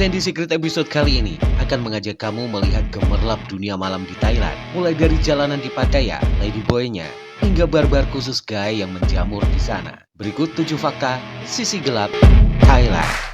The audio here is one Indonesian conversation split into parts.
Sandy Secret episode kali ini akan mengajak kamu melihat gemerlap dunia malam di Thailand. Mulai dari jalanan di Pattaya, ladyboy-nya, hingga bar-bar khusus gay yang menjamur di sana. Berikut 7 fakta sisi gelap Thailand.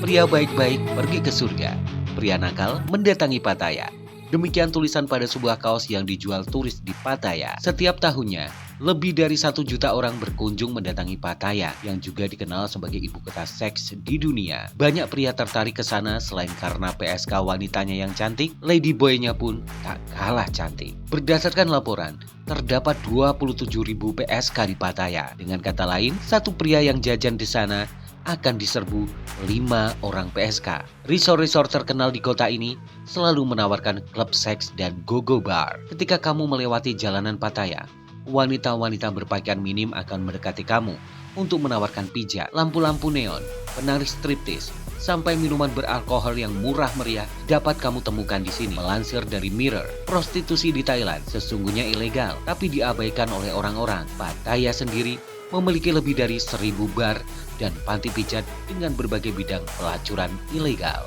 Pria baik-baik pergi ke surga, pria nakal mendatangi Pattaya. Demikian tulisan pada sebuah kaos yang dijual turis di Pattaya. Setiap tahunnya, lebih dari 1 juta orang berkunjung mendatangi Pattaya yang juga dikenal sebagai ibu kota seks di dunia. Banyak pria tertarik ke sana selain karena PSK wanitanya yang cantik, ladyboy-nya pun tak kalah cantik. Berdasarkan laporan, terdapat 27.000 PSK di Pattaya. Dengan kata lain, satu pria yang jajan di sana akan diserbu 5 orang PSK. Resort-resort terkenal di kota ini selalu menawarkan klub seks dan go-go bar. Ketika kamu melewati jalanan Pattaya, wanita-wanita berpakaian minim akan mendekati kamu untuk menawarkan pijat, lampu-lampu neon, penari striptis, sampai minuman beralkohol yang murah meriah dapat kamu temukan di sini. Melansir dari Mirror, prostitusi di Thailand sesungguhnya ilegal, tapi diabaikan oleh orang-orang. Pattaya sendiri memiliki lebih dari 1.000 bar dan panti pijat dengan berbagai bidang pelacuran ilegal.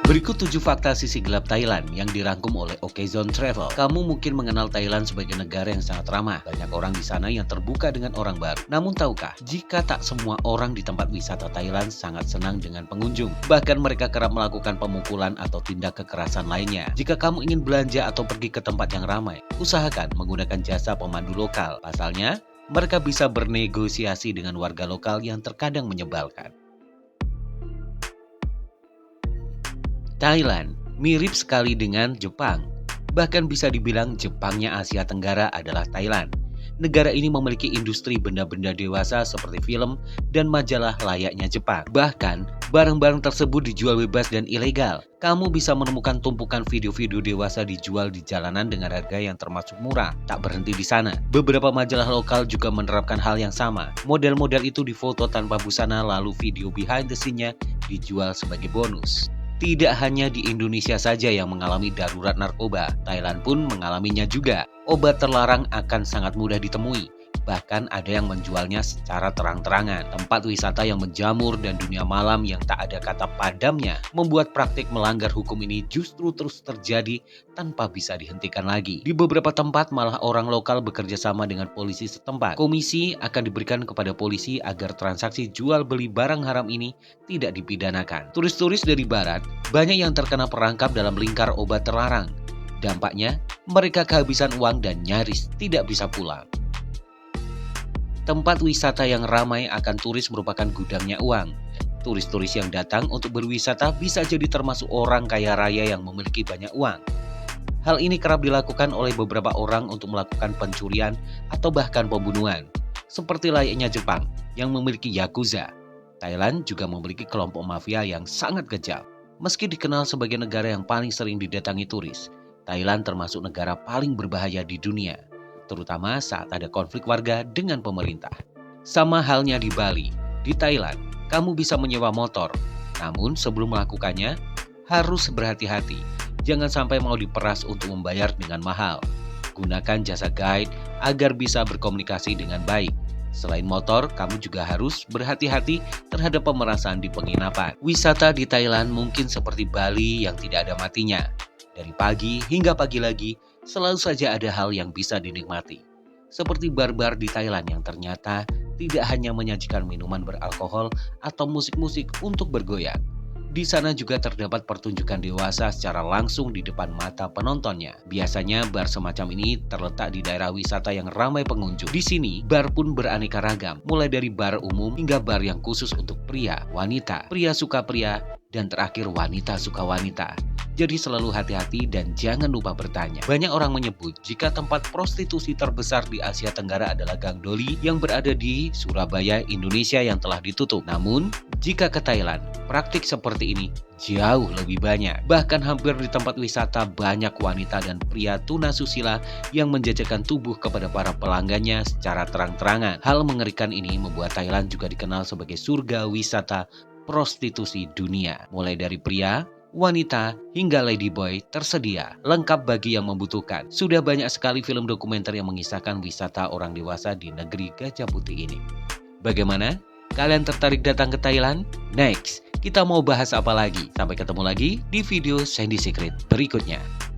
Berikut 7 fakta sisi gelap Thailand yang dirangkum oleh Okezone Travel. Kamu mungkin mengenal Thailand sebagai negara yang sangat ramah. Banyak orang di sana yang terbuka dengan orang baru. Namun tahukah, jika tak semua orang di tempat wisata Thailand sangat senang dengan pengunjung. Bahkan mereka kerap melakukan pemukulan atau tindak kekerasan lainnya. Jika kamu ingin belanja atau pergi ke tempat yang ramai, usahakan menggunakan jasa pemandu lokal. Pasalnya, mereka bisa bernegosiasi dengan warga lokal yang terkadang menyebalkan. Thailand mirip sekali dengan Jepang. Bahkan bisa dibilang Jepangnya Asia Tenggara adalah Thailand. Negara ini memiliki industri benda-benda dewasa seperti film dan majalah layaknya Jepang. Bahkan, barang-barang tersebut dijual bebas dan ilegal. Kamu bisa menemukan tumpukan video-video dewasa dijual di jalanan dengan harga yang termasuk murah. Tak berhenti di sana. Beberapa majalah lokal juga menerapkan hal yang sama. Model-model itu difoto tanpa busana lalu video behind the scene-nya dijual sebagai bonus. Tidak hanya di Indonesia saja yang mengalami darurat narkoba, Thailand pun mengalaminya juga. Obat terlarang akan sangat mudah ditemui. Bahkan ada yang menjualnya secara terang-terangan. Tempat wisata yang menjamur dan dunia malam yang tak ada kata padamnya membuat praktik melanggar hukum ini justru terus terjadi tanpa bisa dihentikan lagi. Di beberapa tempat malah orang lokal bekerja sama dengan polisi setempat. Komisi akan diberikan kepada polisi agar transaksi jual beli barang haram ini tidak dipidanakan. Turis-turis dari barat banyak yang terkena perangkap dalam lingkar obat terlarang. Dampaknya, mereka kehabisan uang dan nyaris tidak bisa pulang. Tempat wisata yang ramai akan turis merupakan gudangnya uang. Turis-turis yang datang untuk berwisata bisa jadi termasuk orang kaya raya yang memiliki banyak uang. Hal ini kerap dilakukan oleh beberapa orang untuk melakukan pencurian atau bahkan pembunuhan. Seperti layaknya Jepang yang memiliki Yakuza. Thailand juga memiliki kelompok mafia yang sangat kejam. Meski dikenal sebagai negara yang paling sering didatangi turis, Thailand termasuk negara paling berbahaya di dunia, terutama saat ada konflik warga dengan pemerintah. Sama halnya di Bali, di Thailand, kamu bisa menyewa motor. Namun sebelum melakukannya, harus berhati-hati. Jangan sampai mau diperas untuk membayar dengan mahal. Gunakan jasa guide agar bisa berkomunikasi dengan baik. Selain motor, kamu juga harus berhati-hati terhadap pemerasan di penginapan. Wisata di Thailand mungkin seperti Bali yang tidak ada matinya. Dari pagi hingga pagi lagi, selalu saja ada hal yang bisa dinikmati. Seperti bar-bar di Thailand yang ternyata tidak hanya menyajikan minuman beralkohol atau musik-musik untuk bergoyang. Di sana juga terdapat pertunjukan dewasa secara langsung di depan mata penontonnya. Biasanya bar semacam ini terletak di daerah wisata yang ramai pengunjung. Di sini, bar pun beraneka ragam, mulai dari bar umum hingga bar yang khusus untuk pria, wanita, pria suka pria, dan terakhir wanita suka wanita. Jadi selalu hati-hati dan jangan lupa bertanya. Banyak orang menyebut jika tempat prostitusi terbesar di Asia Tenggara adalah Gang Doli yang berada di Surabaya, Indonesia yang telah ditutup. Namun, jika ke Thailand, praktik seperti ini jauh lebih banyak. Bahkan hampir di tempat wisata banyak wanita dan pria tunasusila yang menjajakan tubuh kepada para pelanggannya secara terang-terangan. Hal mengerikan ini membuat Thailand juga dikenal sebagai surga wisata prostitusi dunia. Mulai dari pria, wanita, hingga ladyboy tersedia, lengkap bagi yang membutuhkan. Sudah banyak sekali film dokumenter yang mengisahkan wisata orang dewasa di negeri Gajah Putih ini. Bagaimana? Kalian tertarik datang ke Thailand? Next, kita mau bahas apa lagi? Sampai ketemu lagi di video Sandy Secret berikutnya.